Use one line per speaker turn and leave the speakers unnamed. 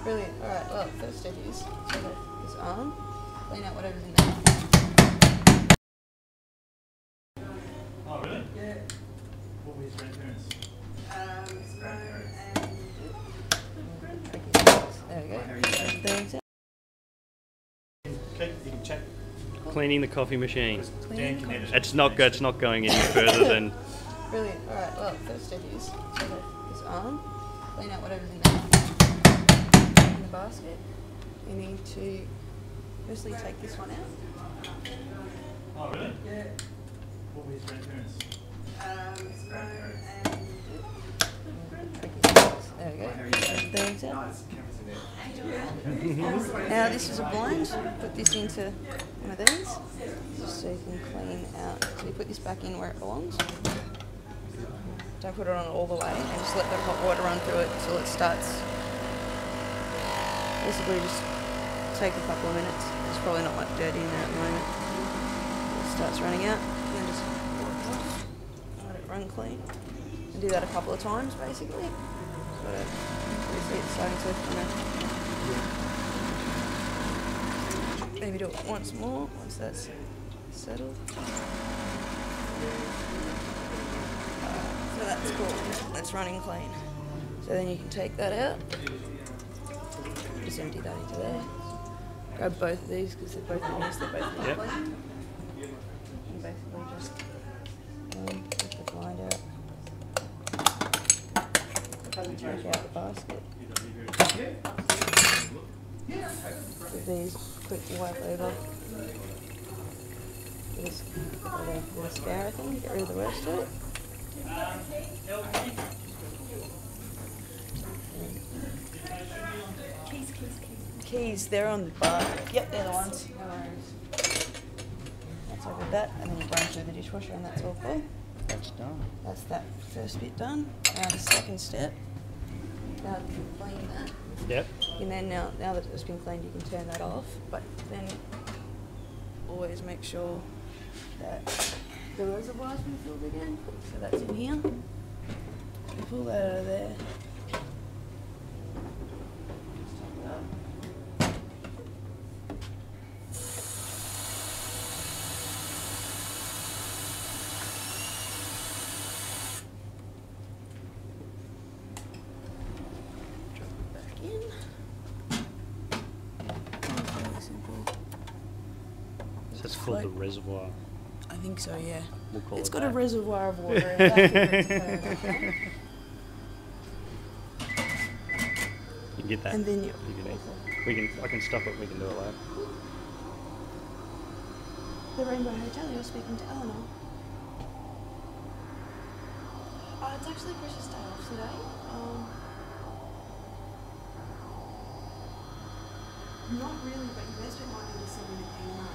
Brilliant. Alright, well, first step is set up this arm, clean out whatever's in there.
Oh, really? Yeah. What were his grandparents?
There we go. There's it.
Okay, you can check.
Cleaning the coffee machine.
Dan can edit.
It's not going any further than.
Brilliant. Alright, well, first step is set up this arm, clean out whatever's in there. In the basket, you need to firstly take this one out.
Oh, really? Yeah. What were his grandparents?
There we go. There's it. Now this is a blind. Put this into one of these, just so you can clean out. So you put this back in where it belongs. Don't put it on all the way, and just let the hot water run through it until it starts. Basically, just take a couple of minutes. There's probably not much dirty in there at the moment. It starts running out, and then just let it run clean. And do that a couple of times, basically. Got it. You see it's starting to kind of. Maybe do it once more, once that's settled. So that's cool. That's running clean. So then you can take that out. Just empty that into there. Grab both of these because they're both in this, they're both not clean. And basically just take the blind out. Take out the basket. With these, quick wipe over. With a scourer thing, get rid of the worst of it. Keys, they're on the bar. Yep, they're the ones. No worries. That's all with that, and then you run through the dishwasher, and that's all cool.
That's done.
That's that first bit done. Now the second step. Now that you've cleaned that.
Yep.
And then now that it's been cleaned, you can turn that off. But then always make sure that the reservoir's been filled again. So that's in here. You pull that out of there.
So it's called the reservoir.
I think so, yeah.
We'll call
It's
it
got
that.
a reservoir of water in it.
You can get that.
And then you
I can stop it. We can do it later.
The Rainbow Hotel, you're speaking to Eleanor. It's actually Chris's day off today. Not really, but you best might need to send him an email.